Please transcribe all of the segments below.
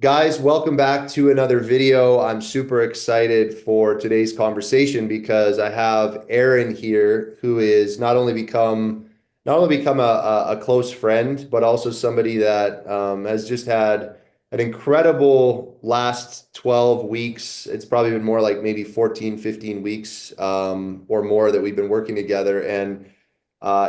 Guys, welcome back to another video. I'm super excited for today's conversation because I have Aaron here who is not only become a close friend, but also somebody that has just had an incredible last 12 weeks. It's probably been more like maybe 14, 15 weeks or more that we've been working together. And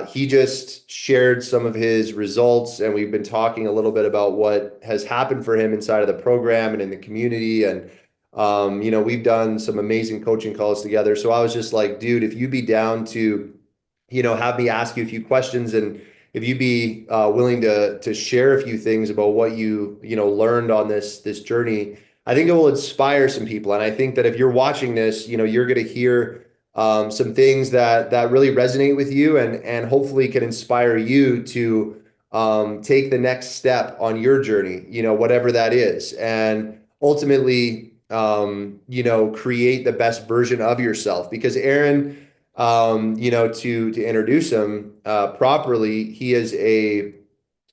he just shared some of his results, and we've been talking a little bit about what has happened for him inside of the program and in the community. And, we've done some amazing coaching calls together. So I was just like, dude, if you'd be down to, have me ask you a few questions, and if you'd be willing to share a few things about what learned on this journey, I think it will inspire some people. And I think that if you're watching this, you're going to hear some things that really resonate with you, and hopefully can inspire you to take the next step on your journey, whatever that is, and ultimately, create the best version of yourself. Because Aaron, to introduce him properly, he is a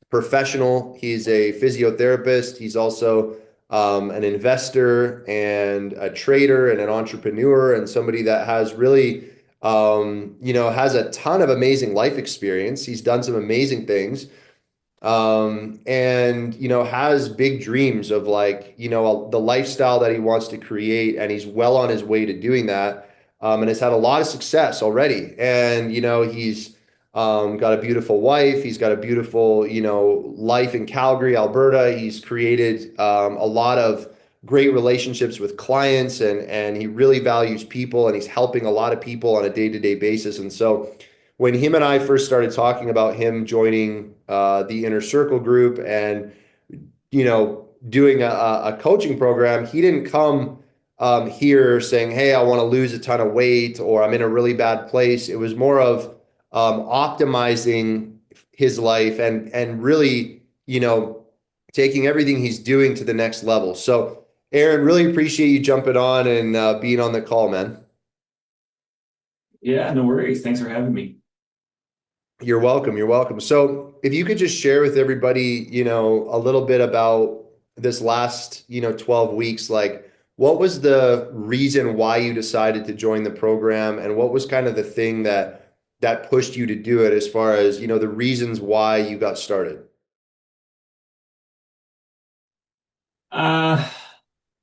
professional. He's a physiotherapist. He's also an investor and a trader and an entrepreneur, and somebody that has really, has a ton of amazing life experience. He's done some amazing things, and has big dreams of, like, the lifestyle that he wants to create, and he's well on his way to doing that, and has had a lot of success already. And he's got a beautiful wife. He's got a beautiful life in Calgary, Alberta. He's created a lot of great relationships with clients, and he really values people, and he's helping a lot of people on a day-to-day basis. And so when him and I first started talking about him joining the Inner Circle group and doing a coaching program, he didn't come here saying, "Hey, I want to lose a ton of weight," or "I'm in a really bad place." It was more of optimizing his life, and really, taking everything he's doing to the next level. So, Aaron, really appreciate you jumping on and being on the call, man. Yeah, no worries. Thanks for having me. You're welcome. You're welcome. So, if you could just share with everybody, a little bit about this last, 12 weeks, like, what was the reason why you decided to join the program, and what was kind of the thing that pushed you to do it, as far as, the reasons why you got started? Uh,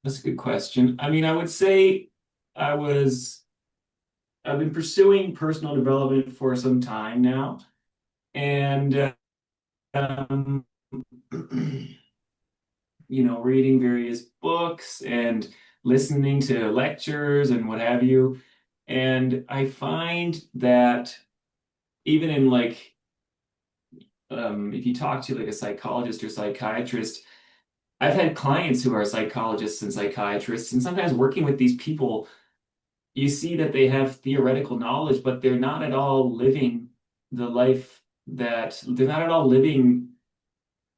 that's a good question. I mean, I would say I was I've been pursuing personal development for some time now, and um, reading various books and listening to lectures and what have you. And I find that even in if you talk to like a psychologist or psychiatrist, I've had clients who are psychologists and psychiatrists, and sometimes working with these people, you see that they have theoretical knowledge, but they're not at all living the life that they're not at all living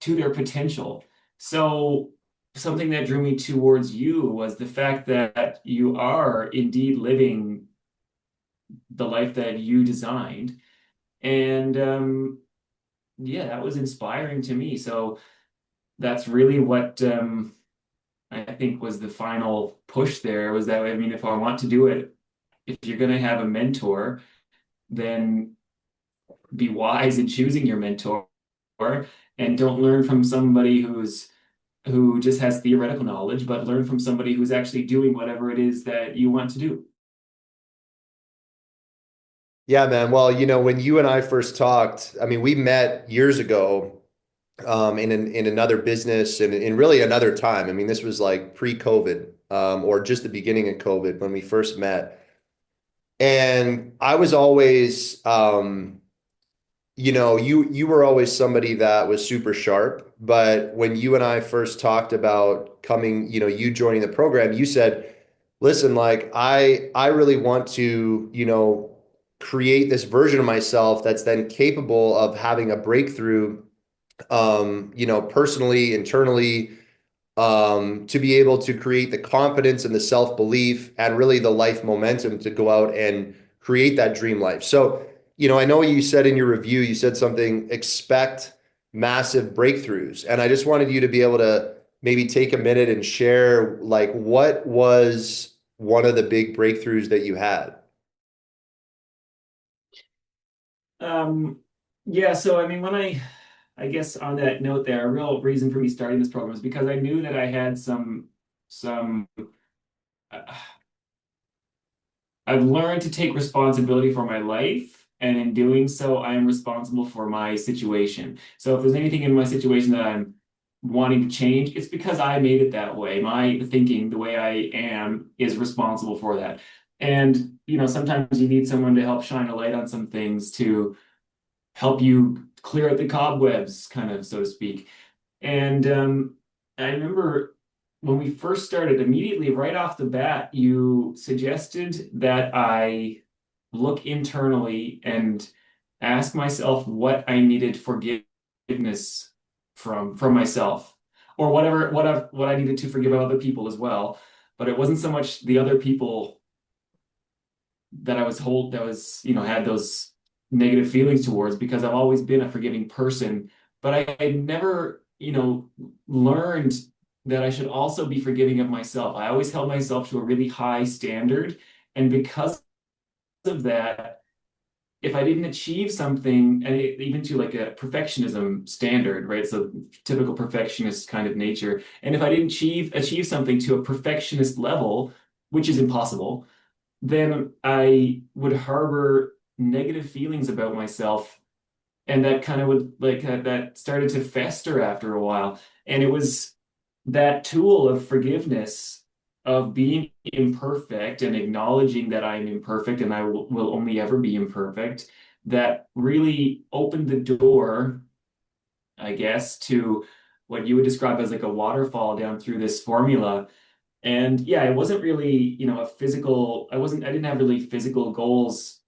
to their potential. So, something that drew me towards you was the fact that you are indeed living the life that you designed. And yeah, that was inspiring to me. So, that's really what I think was the final push there was that, I mean, if I want to do it, if you're going to have a mentor, then be wise in choosing your mentor and don't learn from somebody who just has theoretical knowledge, but learn from somebody who's actually doing whatever it is that you want to do. Yeah, man. Well, when you and I first talked, I mean, we met years ago in another business, and in really another time. I mean, this was like pre-COVID, or just the beginning of COVID when we first met. And I was always, you were always somebody that was super sharp. But when you and I first talked about coming, you joining the program, you said, "Listen, like, I really want to, create this version of myself that's then capable of having a breakthrough, personally, internally, to be able to create the confidence and the self-belief and really the life momentum to go out and create that dream life." So, I know you said in your review, you said something, expect massive breakthroughs. And I just wanted you to be able to maybe take a minute and share like what was one of the big breakthroughs that you had? Um, yeah, so I mean, I guess on that note there, a real reason for me starting this program is because I knew that I had some uh, I've learned to take responsibility for my life, and in doing so, I am responsible for my situation. So if there's anything in my situation that I'm wanting to change, it's because I made it that way. My thinking, the way I am, is responsible for that. And, sometimes you need someone to help shine a light on some things to help you clear out the cobwebs, kind of, so to speak. And I remember when we first started, immediately right off the bat, you suggested that I look internally and ask myself what I needed forgiveness from myself, or what I needed to forgive other people as well. But it wasn't so much the other people that I was hold that was, had those negative feelings towards, because I've always been a forgiving person, but I never, learned that I should also be forgiving of myself. I always held myself to a really high standard, and because of that, if I didn't achieve something, and even to like a perfectionism standard, right? So typical perfectionist kind of nature. And if I didn't achieve something to a perfectionist level, which is impossible, then I would harbor negative feelings about myself. And that kind of would like that started to fester after a while. And it was that tool of forgiveness, of being imperfect and acknowledging that I'm imperfect and I will only ever be imperfect, that really opened the door, I guess, to what you would describe as like a waterfall down through this formula. And yeah, it wasn't really, I didn't have really physical goals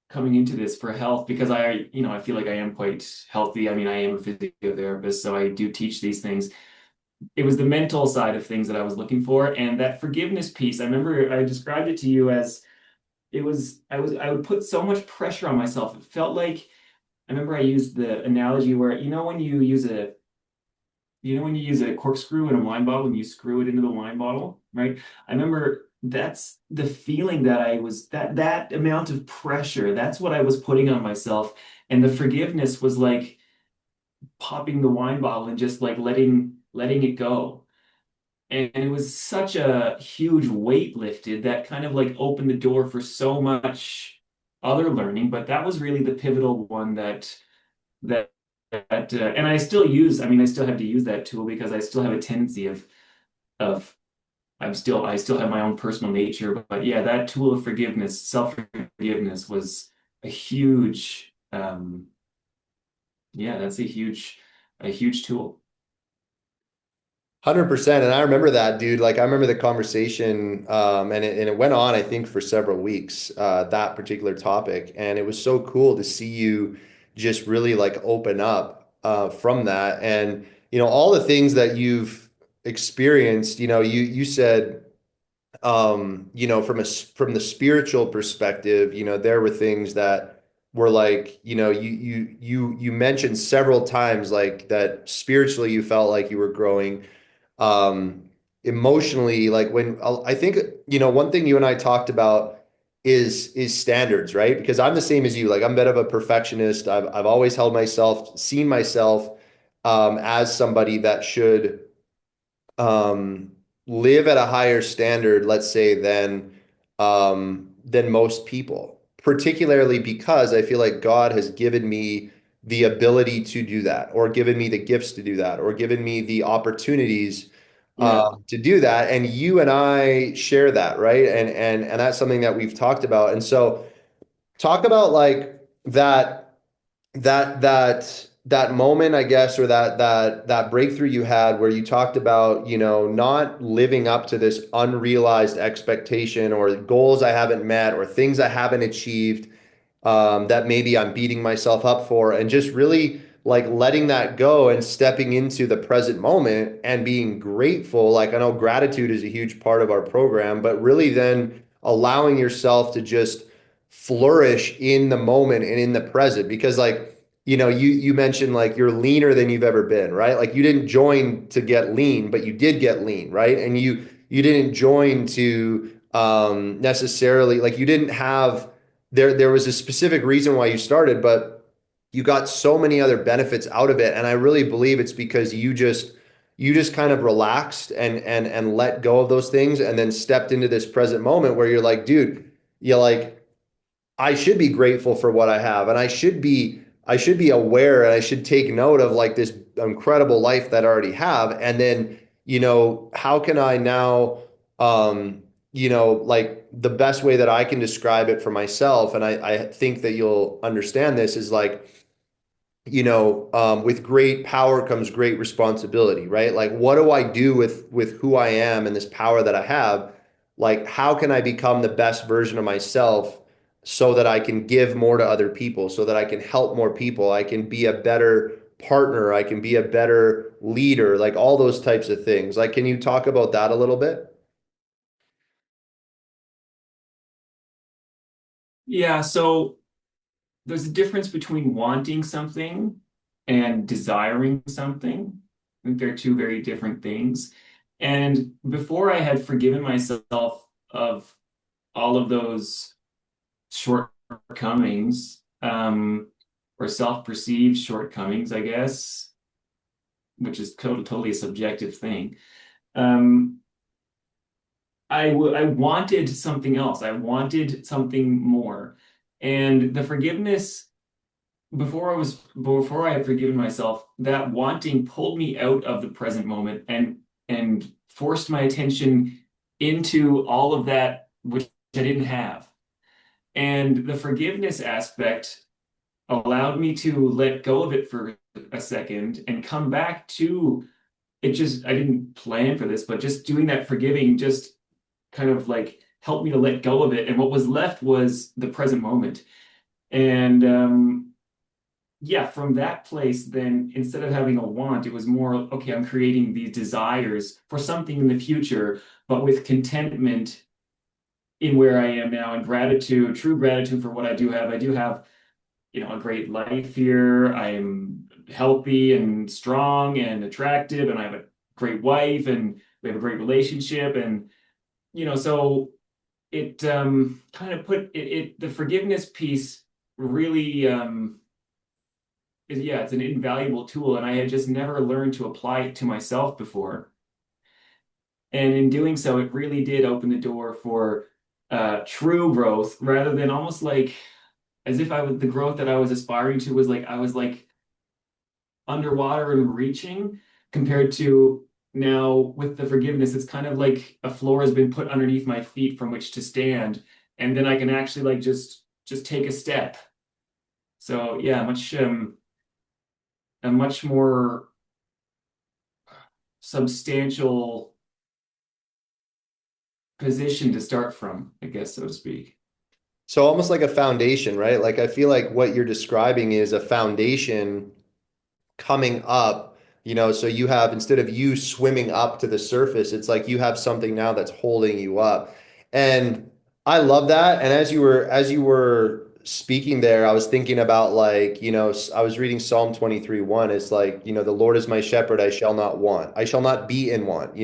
coming into this for health, because I feel like I am quite healthy. I mean, I am a physiotherapist, so I do teach these things. It was the mental side of things that I was looking for. And that forgiveness piece, I remember I described it to you as I would put so much pressure on myself. It felt like, I remember I used the analogy where, when you use a corkscrew in a wine bottle and you screw it into the wine bottle, right? I remember that's the feeling that I was that amount of pressure, that's what I was putting on myself. And the forgiveness was like popping the wine bottle and just like letting it go. And it was such a huge weight lifted that kind of like opened the door for so much other learning. But that was really the pivotal one that and I mean, I still have to use that tool, because I still have a tendency of I still have my own personal nature. But yeah, that tool of forgiveness, self-forgiveness, was a huge, yeah, that's a huge tool. 100%. And I remember that, dude. Like I remember the conversation, and it went on, I think, for several weeks, that particular topic. And it was so cool to see you just really like open up from that. And all the things that you've experienced, you said from the spiritual perspective, there were things that were like, you mentioned several times like that spiritually you felt like you were growing um emotionally, like when I think one thing you and I talked about is standards, right? Because I'm the same as you. Like I'm a bit of a perfectionist. I've always seen myself as somebody that should um, live at a higher standard, let's say, than most people, particularly because I feel like God has given me the ability to do that, or given me the gifts to do that, or given me the opportunities Yeah. to do that. And you and I share that, right? And that's something that we've talked about. And so talk about like that moment, I guess, or that breakthrough you had where you talked about, not living up to this unrealized expectation or goals I haven't met or things I haven't achieved, that maybe I'm beating myself up for, and just really like letting that go and stepping into the present moment and being grateful. Like I know gratitude is a huge part of our program, but really then allowing yourself to just flourish in the moment and in the present. Because like you mentioned like you're leaner than you've ever been, right? Like you didn't join to get lean, but you did get lean, right? And you didn't join to necessarily like you didn't have there was a specific reason why you started, but you got so many other benefits out of it. And I really believe it's because you just kind of relaxed and let go of those things and then stepped into this present moment where you're like, dude, you like I should be grateful for what I have, and I should be aware, and I should take note of like this incredible life that I already have. And then, how can I now, like the best way that I can describe it for myself, and I think that you'll understand this is like, with great power comes great responsibility, right? Like, what do I do with who I am and this power that I have? Like, how can I become the best version of myself so that I can give more to other people, so that I can help more people, I can be a better partner, I can be a better leader, like all those types of things. Like, can you talk about that a little bit? Yeah, so there's a difference between wanting something and desiring something. I think they're two very different things. And before I had forgiven myself of all of those shortcomings, or self-perceived shortcomings, I guess, which is totally a subjective thing. Um, I wanted something else. I wanted something more. And the forgiveness before I had forgiven myself, that wanting pulled me out of the present moment and forced my attention into all of that which I didn't have. And the forgiveness aspect allowed me to let go of it for a second and come back to it. Just I didn't plan for this, but just doing that forgiving just kind of like helped me to let go of it. And what was left was the present moment. And yeah, from that place, then instead of having a want, it was more, okay, I'm creating these desires for something in the future, but with contentment in where I am now and gratitude, true gratitude for what I do have. I do have, a great life here. I'm healthy and strong and attractive, and I have a great wife, and we have a great relationship. And, so it kind of put the forgiveness piece really yeah, it's an invaluable tool, and I had just never learned to apply it to myself before. And in doing so, it really did open the door for true growth, rather than almost like as if I was the growth that I was aspiring to was like I was like underwater and reaching, compared to now with the forgiveness, it's kind of like a floor has been put underneath my feet from which to stand, and then I can actually like just take a step. So yeah, a much more substantial position to start from, I guess, so to speak. So almost like a foundation, right? Like I feel like what you're describing is a foundation coming up, so you have, instead of you swimming up to the surface, it's like you have something now that's holding you up. And I love that. And as you were speaking there, I was thinking about like, I was reading Psalm 23:1. It's like, the Lord is my shepherd, I shall not want. I shall not be in want.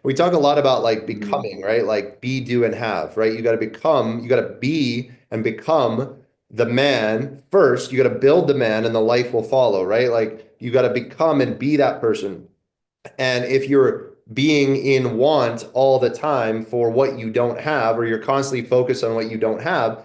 We talk a lot about like Mhm. becoming, right? Like be, do, and have, right? You got to be and become the man first. You got to build the man and the life will follow, right? Like you got to become and be that person. And if you're being in want all the time for what you don't have, or you're constantly focused on what you don't have,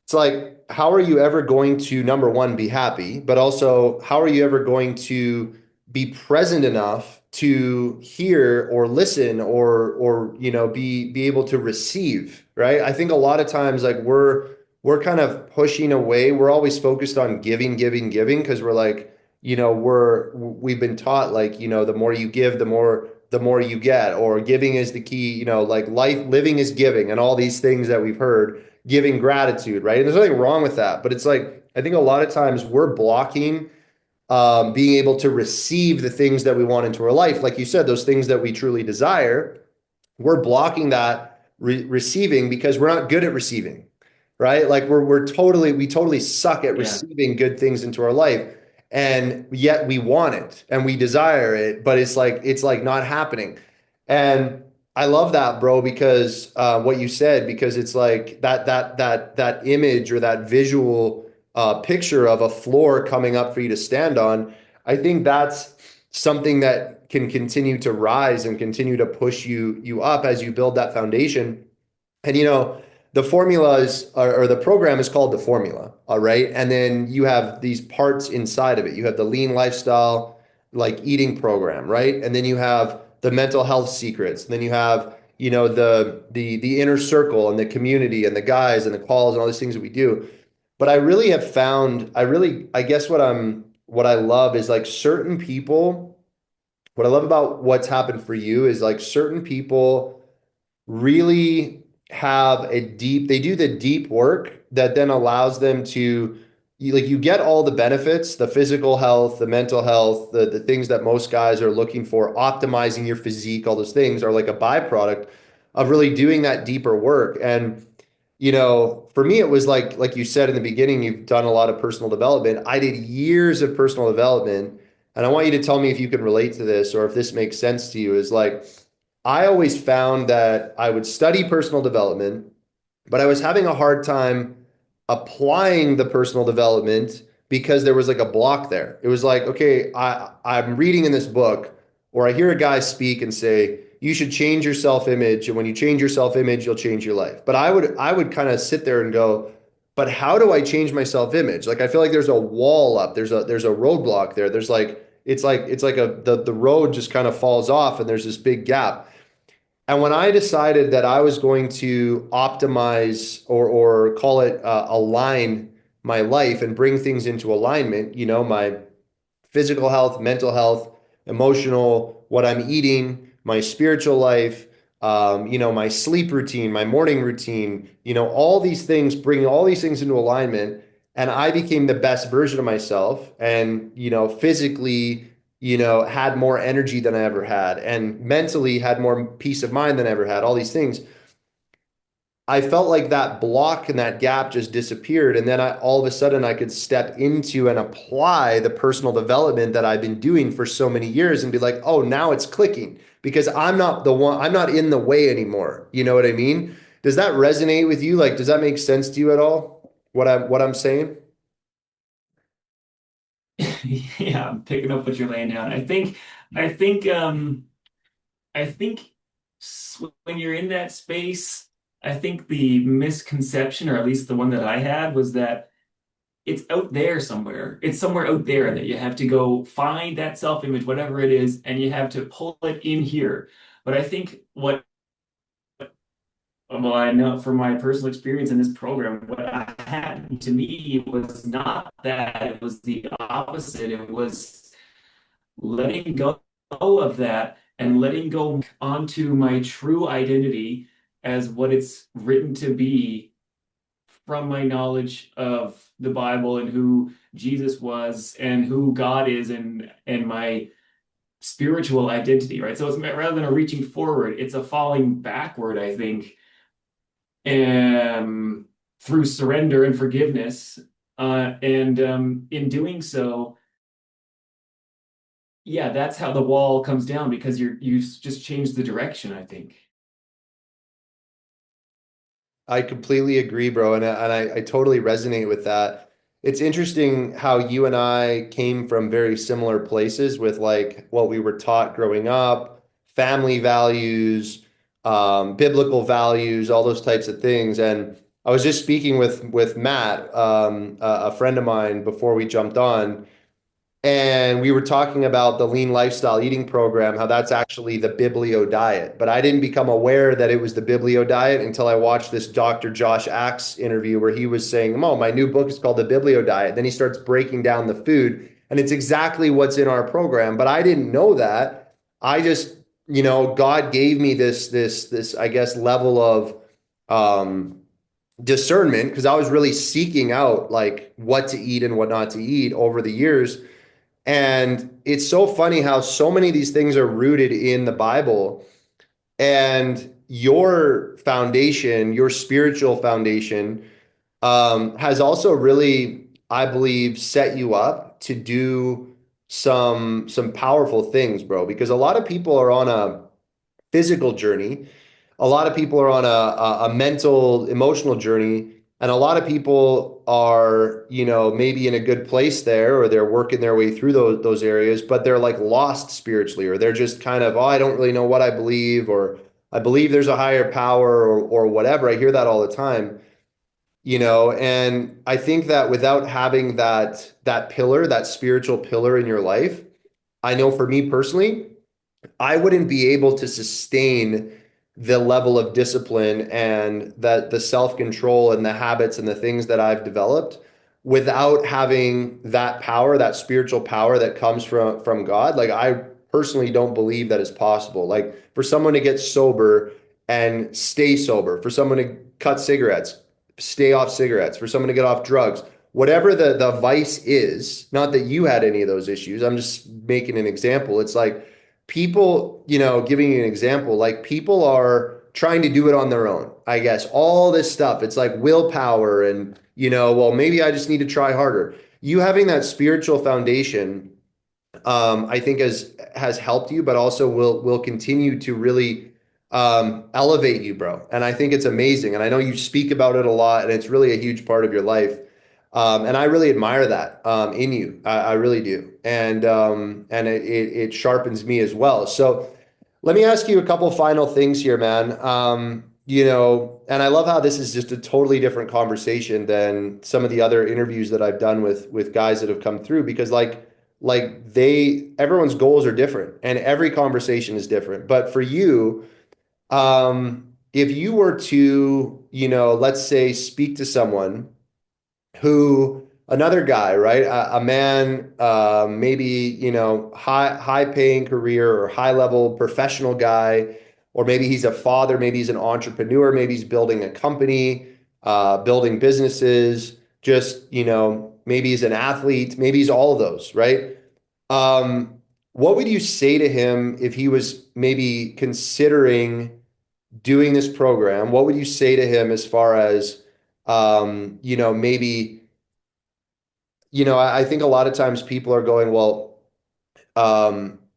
it's like, how are you ever going to, number one, be happy, but also how are you ever going to be present enough to hear or listen or be able to receive, right? I think a lot of times like we're kind of pushing away. We're always focused on giving, giving, giving because we're like, we've been taught like, the more you give, the more you get, or giving is the key, like life living is giving and all these things that we've heard, giving gratitude, right? And there's nothing wrong with that. But it's like, I think a lot of times we're blocking being able to receive the things that we want into our life. Like you said, those things that we truly desire, we're blocking that receiving because we're not good at receiving. right? Like we totally suck at Yeah. receiving good things into our life. And yet we want it and we desire it, but it's like not happening. And I love that, bro, because what you said, because it's like that image or that visual picture of a floor coming up for you to stand on. I think that's something that can continue to rise and continue to push you up as you build that foundation. And the formulas or the program is called the formula, all right? And then you have these parts inside of it. You have the lean lifestyle, like eating program, right? And then you have the mental health secrets. And then you have, the inner circle and the community and the guys and the calls and all these things that we do. But I really have found, I guess what I love is like certain people, what I love about what's happened for you is like certain people really have they do the deep work that then allows them to, you get all the benefits, the physical health, the mental health, the things that most guys are looking for, optimizing your physique, all those things are like a byproduct of really doing that deeper work. And for me, it was like you said in the beginning, you've done a lot of personal development. I did years of personal development, and I want you to tell me if you can relate to this or if this makes sense to you, is like I always found that I would study personal development, but I was having a hard time applying the personal development because there was like a block there. It was like, okay, I'm reading in this book, or I hear a guy speak and say, you should change your self-image, and when you change your self-image, you'll change your life. But I would kind of sit there and go, but how do I change my self-image? Like I feel like there's a wall up, there's a roadblock there. There's like it's like the road just kind of falls off and there's this big gap. And when I decided that I was going to optimize or call it align my life and bring things into alignment, my physical health, mental health, emotional, what I'm eating, my spiritual life, my sleep routine, my morning routine, all these things, bringing all these things into alignment. And I became the best version of myself and, physically, had more energy than I ever had and mentally had more peace of mind than I ever had, all these things. I felt like that block and that gap just disappeared. And then all of a sudden I could step into and apply the personal development that I've been doing for so many years and be like, oh, now it's clicking because I'm not in the way anymore. You know what I mean? Does that resonate with you? Like, does that make sense to you at all? What I'm saying? Yeah, I'm picking up what you're laying down. I think, I think when you're in that space, I think the misconception, or at least the one that I had, was that it's out there somewhere. It's somewhere out there that you have to go find that self-image, whatever it is, and you have to pull it in here. But I think well, I know from my personal experience in this program, what I had to me was not that, it was the opposite. It was letting go of that and letting go onto my true identity as what it's written to be from my knowledge of the Bible and who Jesus was and who God is and my spiritual identity, right? So it's rather than a reaching forward, it's a falling backward, I think, through surrender and forgiveness. And in doing so, yeah, that's how the wall comes down because you've just changed the direction, I think. I completely agree, bro, and I totally resonate with that. It's interesting how you and I came from very similar places with like what we were taught growing up, family values, biblical values, all those types of things. And I was just speaking with Matt, a friend of mine, before we jumped on, and we were talking about the lean lifestyle eating program, how that's actually the Biblio diet. But I didn't become aware that it was the Biblio diet until I watched this Dr. Josh Axe interview where he was saying, oh, my new book is called the Biblio diet. Then he starts breaking down the food, and it's exactly what's in our program. But I didn't know that. I just, God gave me this, I guess, level of um, discernment because I was really seeking out like what to eat and what not to eat over the years. And it's so funny how so many of these things are rooted in the Bible, and your foundation, your spiritual foundation, has also really, I believe, set you up to do some powerful things, bro. Because a lot of people are on a physical journey. A lot of people are on a mental, emotional journey, and a lot of people are, maybe in a good place there, or they're working their way through those areas, but they're like lost spiritually, or they're just kind of, oh, I don't really know what I believe, or I believe there's a higher power, or whatever. I hear that all the time, and I think that without having that pillar, that spiritual pillar in your life, I know for me personally, I wouldn't be able to sustain the level of discipline and that the self-control and the habits and the things that I've developed without having that power, that spiritual power that comes from God. Like I personally don't believe that is possible. Like for someone to get sober and stay sober, for someone to cut cigarettes, stay off cigarettes, for someone to get off drugs, whatever the vice is, not that you had any of those issues. I'm just making an example. It's like people, giving you an example, like people are trying to do it on their own, I guess. All this stuff, it's like willpower and, well, maybe I just need to try harder. You having that spiritual foundation, I think has helped you, but also will continue to really elevate you, bro. And I think it's amazing. And I know you speak about it a lot, and it's really a huge part of your life. And I really admire that in you. I really do. And it sharpens me as well. So let me ask you a couple final things here, man. And I love how this is just a totally different conversation than some of the other interviews that I've done with guys that have come through because everyone's goals are different and every conversation is different. But for you, if you were to, let's say speak to someone who another guy, right? A man, maybe, high paying career or high level professional guy, or maybe he's a father, maybe he's an entrepreneur, maybe he's building a company, building businesses, just, maybe he's an athlete, maybe he's all of those, right? What would you say to him if he was maybe considering doing this program? What would you say to him as far as, maybe I think a lot of times people are going, well,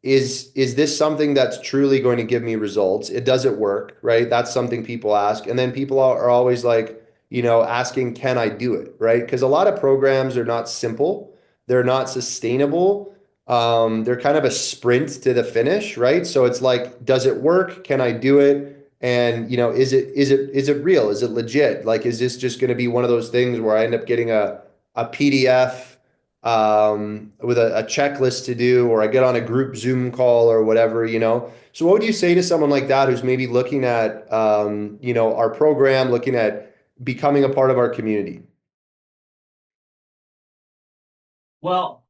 is this something that's truly going to give me results? It doesn't work, right? That's something people ask. And then people are always like, asking, can I do it? Right? Because a lot of programs are not simple, they're not sustainable. They're kind of a sprint to the finish, right? So it's like, does it work? Can I do it? And is it real? Is it legit? Like, is this just going to be one of those things where I end up getting a PDF with a checklist to do, or I get on a group Zoom call or whatever. So what would you say to someone like that who's maybe looking at, our program, looking at becoming a part of our community? Well,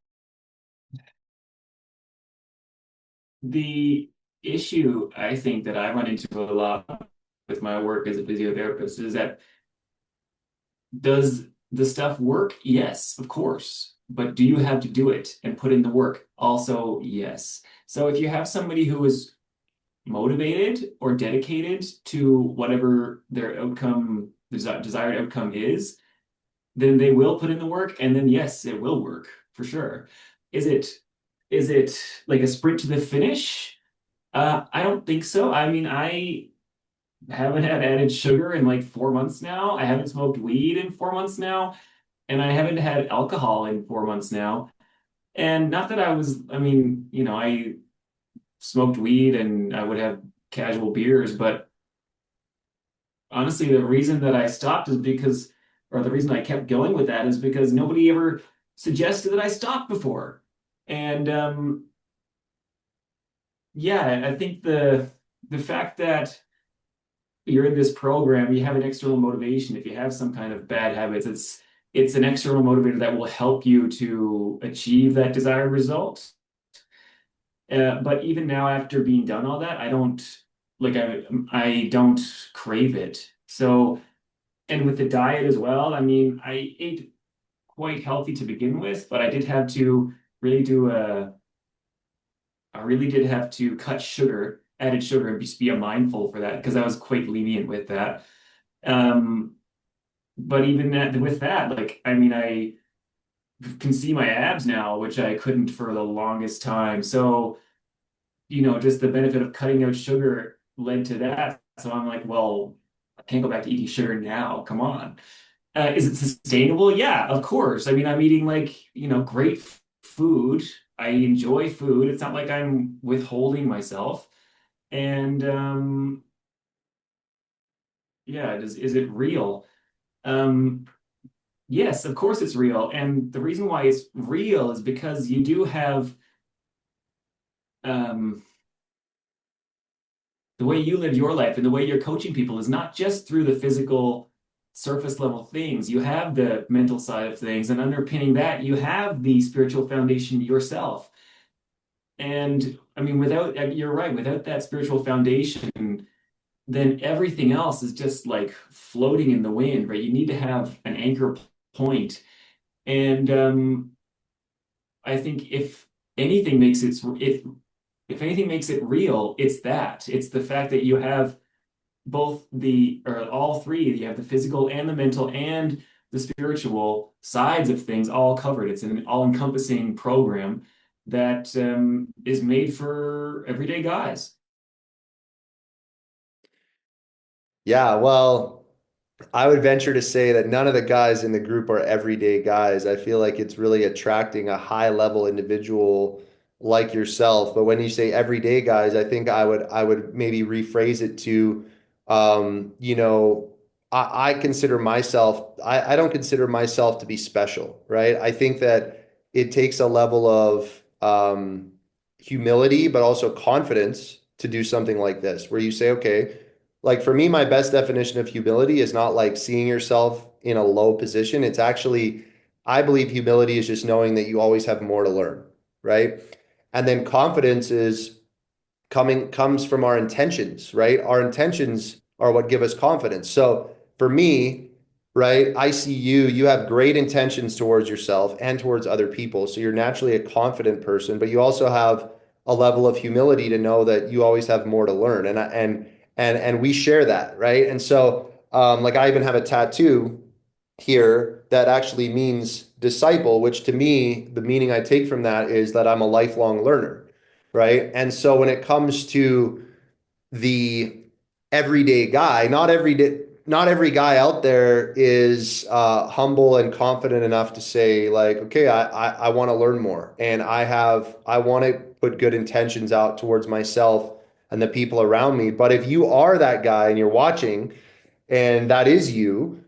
the issue I think that I run into a lot with my work as a physiotherapist is that does the stuff work? Yes, of course. But do you have to do it and put in the work? Also, yes. So if you have somebody who is motivated or dedicated to whatever their desired outcome is, then they will put in the work, and then yes, it will work for sure. Is it is it like a sprint to the finish? I don't think so. I mean, I haven't had added sugar in like 4 months now. I haven't smoked weed in 4 months now, and I haven't had alcohol in 4 months now. And not that I mean, I smoked weed and I would have casual beers, but honestly, the reason that I stopped is because, or the reason I kept going with that is because nobody ever suggested that I stop before. And yeah, I think the fact that you're in this program, you have an external motivation. If you have some kind of bad habits, it's an external motivator that will help you to achieve that desired result. But even now, after being done all that, I don't crave it. So, and with the diet as well, I mean, I ate quite healthy to begin with, but I did have to really do a, I really did have to cut sugar, added sugar, and just be mindful for that because I was quite lenient with that. Um, but even that with that, like, I mean, I can see my abs now, which I couldn't for the longest time. So, just the benefit of cutting out sugar led to that. So I'm like, well, I can't go back to eating sugar now. Come on. Is it sustainable? Yeah, of course. I mean, I'm eating like, great food. I enjoy food. It's not like I'm withholding myself. And yeah, is it real? Um, yes, of course it's real. And the reason why it's real is because you do have um, the way you live your life and the way you're coaching people is not just through the physical surface level things. You have the mental side of things, and underpinning that, you have the spiritual foundation yourself. And I mean, you're right, without that spiritual foundation, then everything else is just like floating in the wind, right? You need to have an anchor point. And I think if anything makes it real, it's that. It's the fact that you have or all three. You have the physical and the mental and the spiritual sides of things all covered. It's an all-encompassing program that is made for everyday guys. Yeah, well, I would venture to say that none of the guys in the group are everyday guys. I feel like it's really attracting a high level individual like yourself. But when you say everyday guys, I think I would maybe rephrase it to, you know, I consider myself, I don't consider myself to be special, right? I think that it takes a level of humility, but also confidence to do something like this, where you say, okay, like for me, my best definition of humility is not like seeing yourself in a low position. It's actually, I believe humility is just knowing that you always have more to learn, right? And then confidence is comes from our intentions, right? Our intentions are what give us confidence. So for me, right, I see you have great intentions towards yourself and towards other people. So you're naturally a confident person, but you also have a level of humility to know that you always have more to learn. And we share that, right? And so like I even have a tattoo here that actually means disciple, which to me, the meaning I take from that is that I'm a lifelong learner, right? And so when it comes to the everyday guy, not every guy out there is humble and confident enough to say like, okay, I want to learn more, and I want to put good intentions out towards myself and the people around me. But if you are that guy and you're watching, and that is you,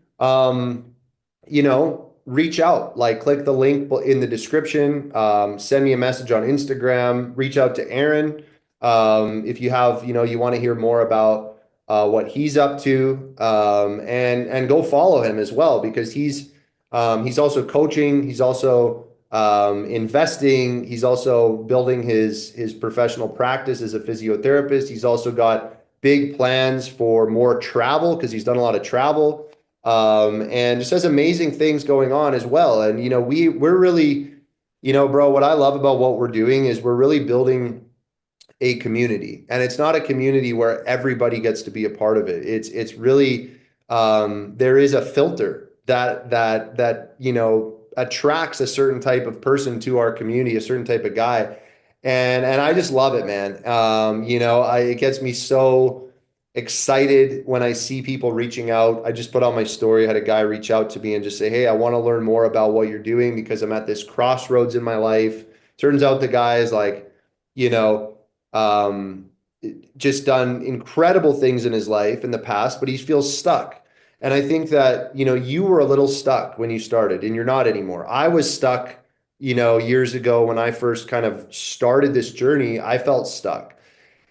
reach out, like click the link in the description, send me a message on Instagram, reach out to Aaron. If you have, you want to hear more about what he's up to, and go follow him as well because he's also coaching, he's also investing, he's also building his professional practice as a physiotherapist. He's also got big plans for more travel because he's done a lot of travel, and just has amazing things going on as well. And we're really, bro, what I love about what we're doing is we're really building a community, and it's not a community where everybody gets to be a part of it. It's really, there is a filter that attracts a certain type of person to our community, a certain type of guy, and I just love it, man. It gets me so excited when I see people reaching out. I just put on my story, I had a guy reach out to me and just say, hey, I want to learn more about what you're doing because I'm at this crossroads in my life. Turns out the guy is like, you know, um, just done incredible things in his life in the past, but he feels stuck. And I think that, you were a little stuck when you started and you're not anymore. I was stuck, years ago when I first kind of started this journey. I felt stuck.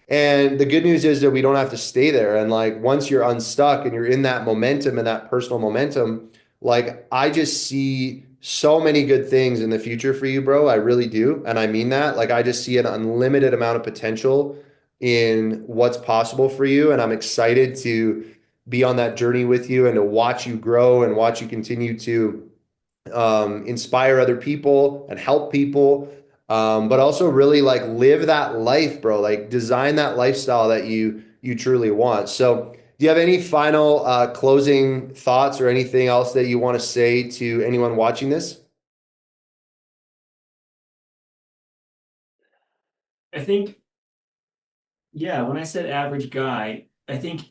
And the good news is that we don't have to stay there. And like once you're unstuck and you're in that momentum and that personal momentum, like I just see so many good things in the future for you, bro. I really do. And I mean that. Like I just see an unlimited amount of potential in what's possible for you. And I'm excited to be on that journey with you and to watch you grow and watch you continue to inspire other people and help people, but also really like live that life, bro. Like design that lifestyle that you truly want. So, Do you have any final closing thoughts or anything else that you want to say to anyone watching this? I think, yeah, when I said average guy, I think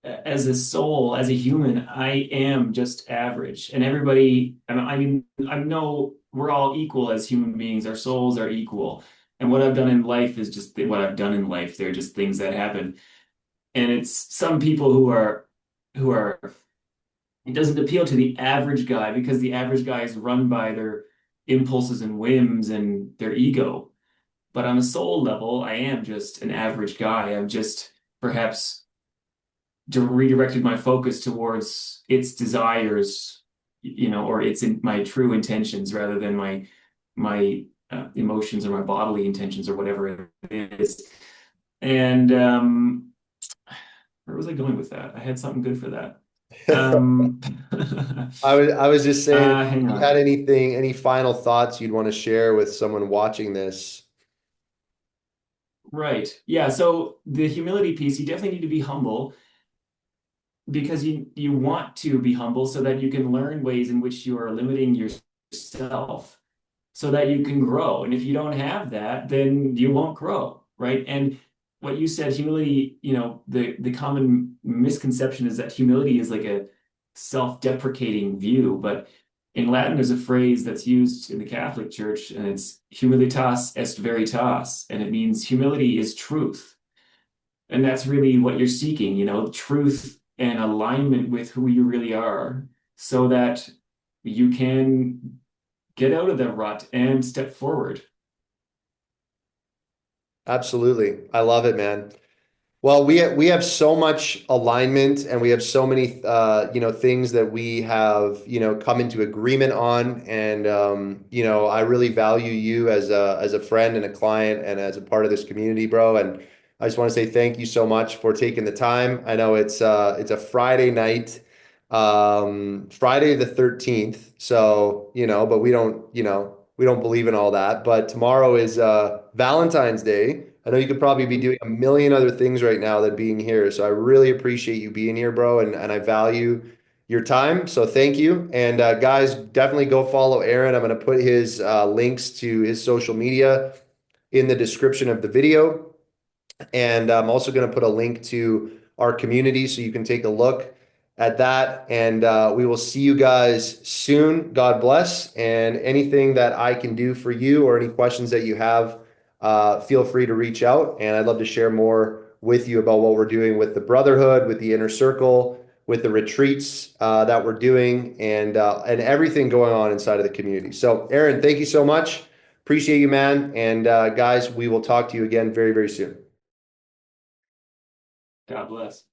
as a soul, as a human, I am just average. And everybody, I mean, I know we're all equal as human beings. Our souls are equal. And what I've done in life is just what I've done in life. They're just things that happen. And it's some people who are it doesn't appeal to the average guy because the average guy is run by their impulses and whims and their ego. But on a soul level, I am just an average guy. I'm just perhaps redirected my focus towards its desires, or its in my true intentions rather than my emotions or my bodily intentions or whatever it is. And where was I going with that? I had something good for that. Um, I was just saying if hang you had on. anything, any final thoughts you'd want to share with someone watching this. Right. Yeah. So the humility piece, you definitely need to be humble because you want to be humble so that you can learn ways in which you are limiting yourself so that you can grow. And if you don't have that, then you won't grow, right? And what you said, humility, the common misconception is that humility is like a self-deprecating view, but in Latin, there's a phrase that's used in the Catholic Church, and it's humilitas est veritas, and it means humility is truth. And that's really what you're seeking, truth and alignment with who you really are, so that you can get out of the rut and step forward. Absolutely. I love it, man. Well, we have so much alignment and we have so many things that we have, come into agreement on. And I really value you as a friend and a client and as a part of this community, bro. And I just want to say thank you so much for taking the time. I know it's a Friday night, Friday the 13th. So, but we don't believe in all that. But tomorrow is Valentine's Day. I know you could probably be doing a million other things right now than being here. So I really appreciate you being here, bro, and I value your time. So thank you. And guys, definitely go follow Aaron. I'm going to put his links to his social media in the description of the video. And I'm also going to put a link to our community so you can take a look at that. And we will see you guys soon. God bless. And anything that I can do for you or any questions that you have, feel free to reach out. And I'd love to share more with you about what we're doing with the Brotherhood, with the Inner Circle, with the retreats that we're doing, and everything going on inside of the community. So, Aaron, thank you so much. Appreciate you, man. And guys, we will talk to you again very, very soon. God bless.